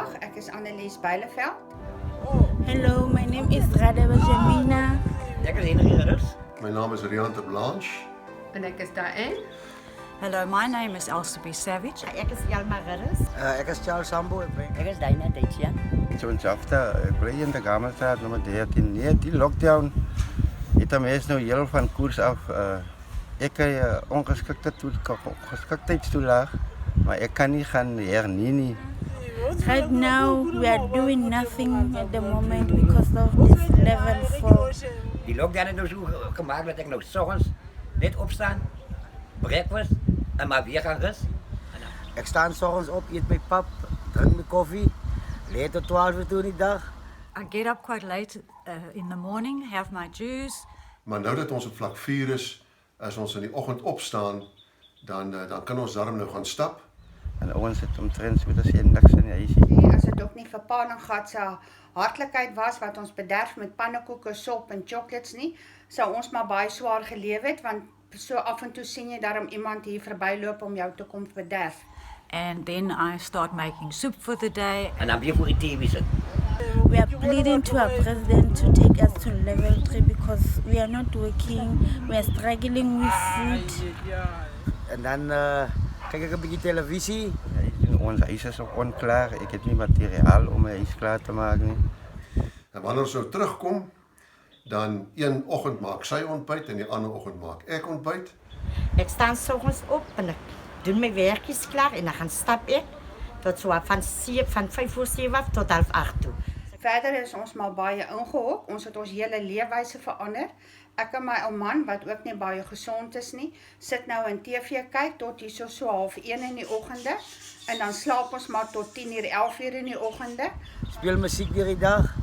Goeiedag, ek is Annelies Bijleveld. Hello, my name is Radha Benjamina. Ek is Henry Gerrits. My naam is Riante Blanche. En ek is Diane. Hello, my name is Elsa B. Savage. Ek is Jalma Gerrits. Ek is Charles Sambo. Ek is Diana Deitjian. Zo'n Jafta, ik ben in de Gamerstraat nummer 13. Nee, die lockdown heeft de mensen nou heel van koers af. Ik heb ongeschiktheidstoelaag, maar ik kan niet gaan herniezen. Right now, we are doing nothing at the moment because of this level 4. Die lockdown is nou zo gemaakt dat ik nou 's ochtends net opstaan, breakfast en maar weer gaan rust. Ik sta 's ochtends op, eet mijn pap, drink mijn koffie, leer tot 12 uur toe die dag. I get up quite late in the morning, have my juice. Maar nou dat ons op vlak 4 is, as ons in die oggend opstaan, dan kan ons daarom nou gaan stap. En ons het omtrent so dat jy niks in die huisie. Nee, as dit ook nie vir Pa en Gat se hartlikheid was wat ons bederf met pannekoeke, sop en chocolates nie, sou ons maar baie swaar geleef het, want so af en toe sien jy daarom iemand hier verbyloop om jou te kom bederf. And then I start making soup for the day. En dan weer voor die TV zitten. We are pleading to our president to take us to level 3 because we are not working, we are struggling with food. En dan kijk ik een beetje televisie. Ons huis is ook onklaar. Ik heb niet materiaal om mijn huis klaar te maken. En wanneer ons nou terugkom, dan een oggend maak sy ontbyt en die ander oggend maak ek ontbyt. Ek staan 's oggends op en ek doen my werkies klaar en dan gaan stap ek tot so van 5 voor 7 af tot 7:30 toe. Verder is ons maar baie ingehok. Ons het ons hele leefwyse verander. Ek en my ou man, wat ook nie baie gesond is nie, sit nou in TV kyk tot hier so 12:30 in die oggende. En dan slaap ons maar tot 10:00, 11:00 in die oggende. Speel muziek die dag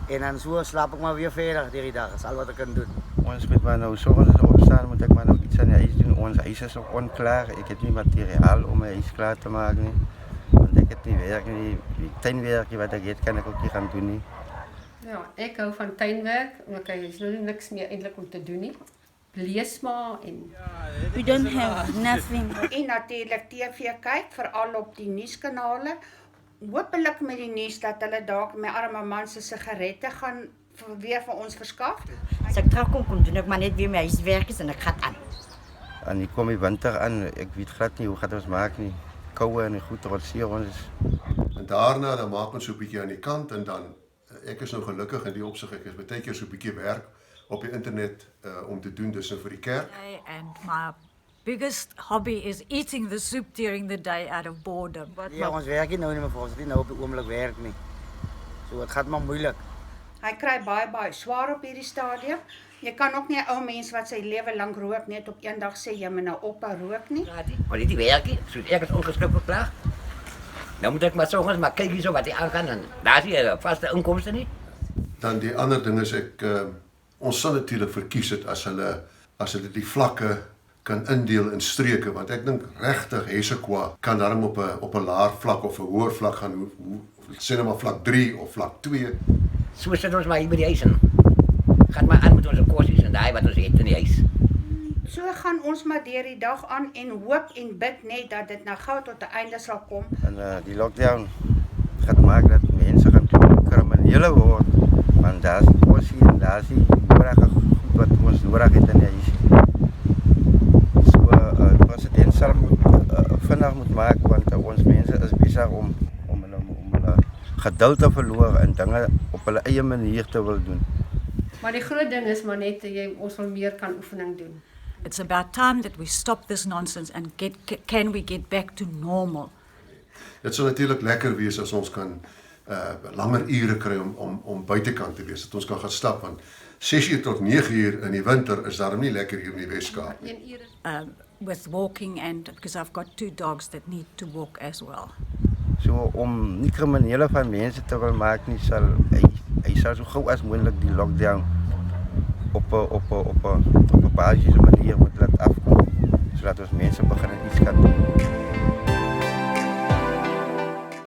en dan zo slaap ik maar weer verder die dag. Dat is al wat ik kan doen. Ons moet maar nou zorgen opstaan, moet ik maar nou iets aan die huis doen. Ons huis is ook onklaar. Ik heb niet materiaal om mijn huis klaar te maken. Want ik heb niet werk, die tuinwerk wat ik heb, kan ik ook niet gaan doen. Nie. Ja, ek hou van tuinwerk, maar er is nou niks meer eintlik om te doen nie. Lees maar en We don't have nothing. En natuurlik TV kyk, veral op die nuuskanale. Hoopelik met die nuus dat hulle dalk my arme man se sigarette gaan weer vir ons verskaf. As ek terugkom, doen ek maar net weer my huiswerkies en ek gaan aan. En ik kom die winter aan, ik weet glad niet hoe gaat ons maken. Koue en goed rotseer ons. En daarna dan maak ons so 'n bietjie aan die kant en dan ek is nou gelukkig in die opsig, ek is baie keer so 'n bietjie werk op die internet om te doen dis nou vir die kerk. And my biggest hobby is eating the soup during the day out of boredom. Ja, ons werk hier nou niet meer voor ons, het nou op het ogenblik werk niet. So, het gaat maar moeilijk. Hy kry baie swaar op hierdie stadium. Jy kan ook nie 'n ou mens wat sy lewe lank rook net op een dag sê jy moet nou ophou rook nie. Maar dit die werkie, so ek is ongeskik verklaar. Nou moet ek maar 's oggends maar kyk hierso wat hy aangaan en daar is nie 'n vaste inkomste nie. Dan die ander ding is ons sal natuurlik verkies het as hulle die vlakke kan indeel in streke, want ek dink regtig Hessequa kan daarom op 'n laer vlak of 'n hoër vlak gaan, hoe sê nou maar vlak 3 of vlak 2. So sit ons maar hier by die huis en gaan maar aan met onze kosies en daai wat ons het in die huis. So gaan ons maar deur die dag aan en hoop en bid net dat dit nou gou tot 'n einde sal kom. En die lockdown gaat maken dat mensen gaan criminelen worden. Want daar is kosie en daar is die nodige goed wat ons nodig het in die huis. So de president sal vinnig moet maken, want ons mensen is bezig om hulle geduld te verloor en dingen op hulle eie manier te wil doen. maar die groot ding is maar net ons wil meer kan oefening doen. It's about time that we stop this nonsense and can we get back to normal. Dit sal natuurlik lekker wees as ons kan langer ure kry om buitekant te wees, dat ons kan gaan stap, want 6 tot 9 in die winter is daarom nie lekker hier in die Weskaap nie. 1 uur is With walking and because I've got 2 dogs that need to walk as well. So om nie criminele van mense te wil maak nie, hy sal so gou as moontlik die lockdown op 'n basiese manier moet laat afkom, sodat ons mense begin iets kan doen.